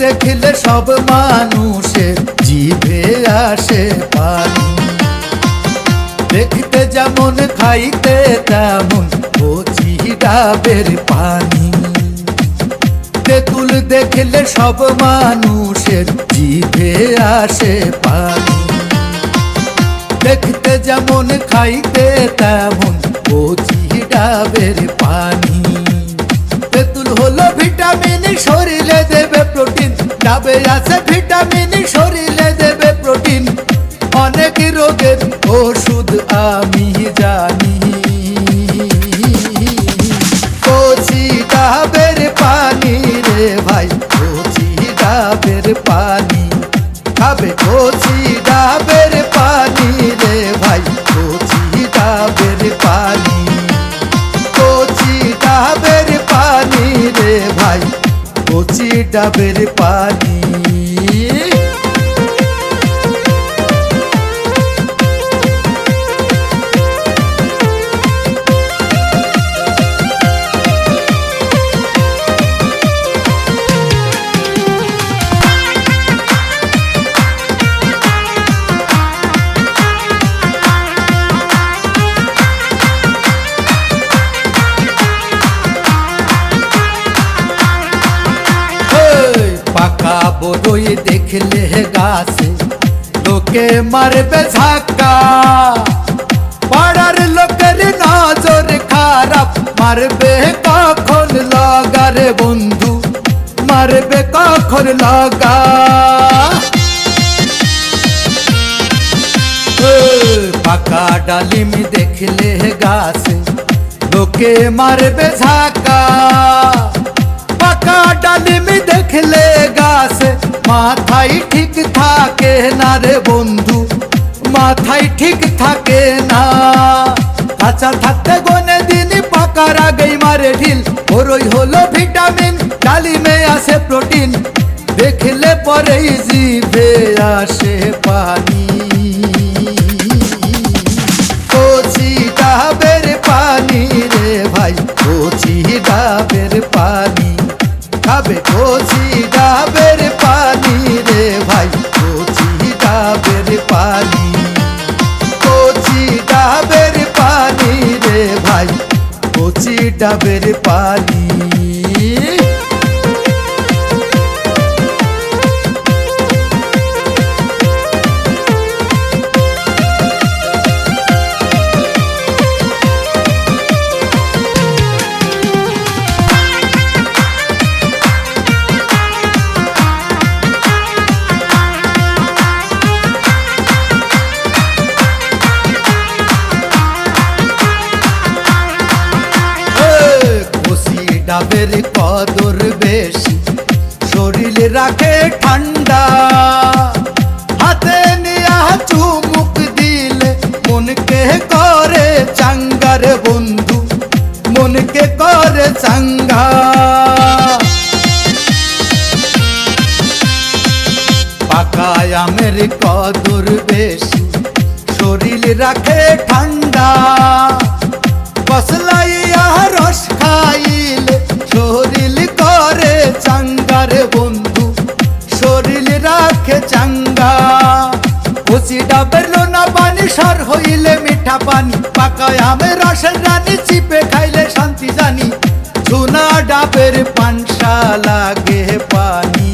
দেখলে সব মানুষের জিভে আসে পানি। দেখতে যেমন খাইতে তেমন কচি ডাবের পানি। তেঁতুল দেখলে সব মানুষের জিভে আসে পানি। দেখতে যেমন খাইতে তেমন কচি ডাবের পানি। তেঁতুল হলো ভিটামিন, শরীরে দেবে প্রোটিন। ডাবে আছে ভিটামিন, শরীরে দেবে প্রোটিন। অনেক রোগের ওষুধ আমি জানি। কচি ডাবের পানি রে ভাই, কচি ডাবের পানি। খাবে কচি ডাবের পানি রে ভাই, কচি ডাবের পানি। কচি ডাবের পানি রে ভাই, কচি ডাবের পানি। পাকা বড়ই দেখলে গাছে লোকে মারবে ঝাক্কা। পাড়ার লোকের নজর খারাপ, মারবে কখন লগা রে বন্ধু, মারবে কখন লগা। পাকা ডালিম দেখলে গাছে লোকে মারবে ঝাক্কা। পাকা ডালিম দেখলে গাছে মাথায় ঠিক থাকে না রে বন্ধু, মাথায় ঠিক থাকে না। কাঁচা থাকতে গনে দিন, পাকার আগেই মারে ঢিল। বড়ই হলো ভিটামিন, ডালিমে আছে প্রোটিন। দেখলে পরেই জিভে আসে পানি। কচি ডাবের পানি রে ভাই, কচি ডাবের পানি। খাবে কচি ডাবের পানি রে ভাই, কচি ডাবের পানি। কচি ডাবের পানি রে ভাই, কচি ডাবের পানি। ডাবের কদর বেশি, শরীর রাখে ঠান্ডা। হাতে নিয়া চুমুক দিলে মনকে করে চাঙ্গা রে বন্ধু, মনকে করে চাঙ্গা। পাকা আমের কদর বেশি, শরীর রাখে ঠান্ডা। কসলাইয়া রস খাইলে শরীর করে চাঙ্গা রে বন্ধু, শরীর রাখে চাঙ্গা। কচি ডাবের লোনা পানি, সার হইলে মিঠা পানি। পাকা আমের রসের রানী, চিপে খাইলে শান্তি জানি। চুনা ডাবের পানসা লাগে পানি।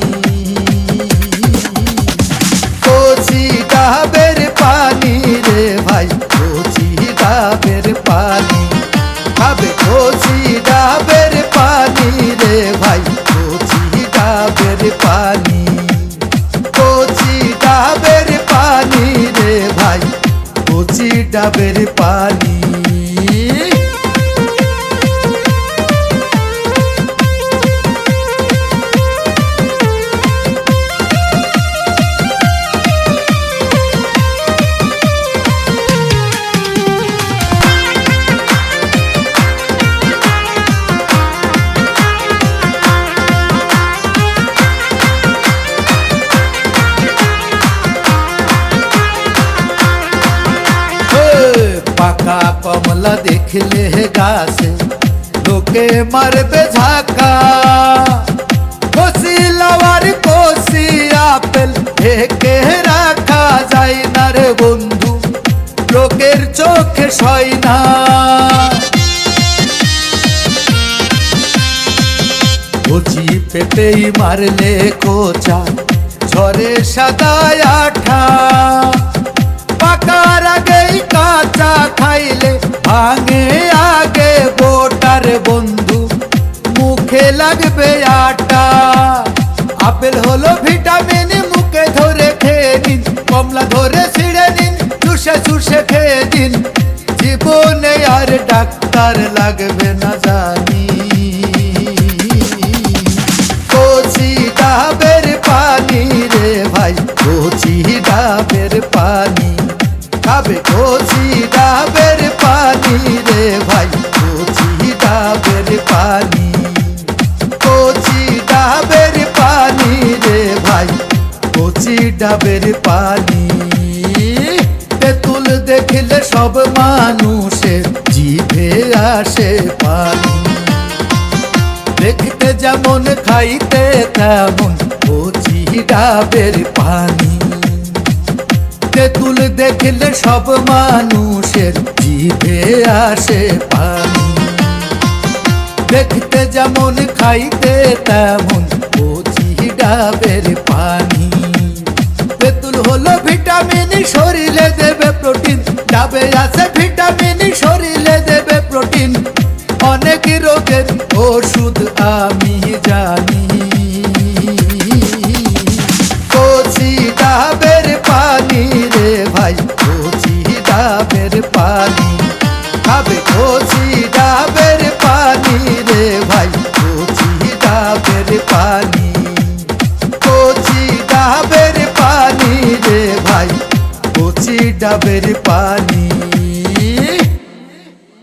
কচি ডাবের পানি রে ভাই, কচি ডাবের পানি। খাবে কচি ডাবের পানি রে ভাই, কচি ডাবের পানি। কচি ডাবের পানি রে ভাই, কচি ডাবের পানি। পাকা কমলা দেখলে গাছে লোকে মারবে ঝাঁকা। কচি লাউয়ার ঢেকে রাখা যায় না রে বন্ধু, লোকের চোখে সয় না। কচি পেটেই মারলে কোচা, ঝরে সাদা আঠা, পাকার আগেই কাঁচা খাইলে ভাঙে আগে বোটার বন্ধু, মুখে লাগবে আটা। আপেল হলো ভিটামিন, মুখে ধরে খেয়ে নিন, কমলা ধরে ছিঁড়ে নিন, চুষে চুষে খেয়ে দিন, জীবনে আর ডাক্তার লাগবে না জানি। কচি ডাবের পানি রে ভাই, কচি ডাবের পানি, খাবে কচি ডাবের পানি রে ভাই, কচি ডাবের পানি, কচি ডাবের পানি রে ভাই, কচি ডাবের পানি। তেঁতুল দেখলে সব মানুষের জিভে আসে পানি, দেখতে যেমন খাইতে তেমন কচি ডাবের পানি। তেঁতুল দেখলে সব মানুষের জিভে আসে পানি, দেখতে যেমন খাইতে তেমন কচি ডাবের পানি। তেঁতুল হলো ভিটামিন, শরীরে দেবে প্রোটিন, ডাবে আছে ভিটামিন, শরীরে দেবে প্রোটিন, অনেক রোগের ওষুধ আমি জানি। কচি ডাবের পানি রে ভাই, কচি ডাবের পানি, খাবে কচি ডাবের পানি রে ভাই, কচি ডাবের পানি, কচি ডাবের পানি রে ভাই, কচি ডাবের পানি।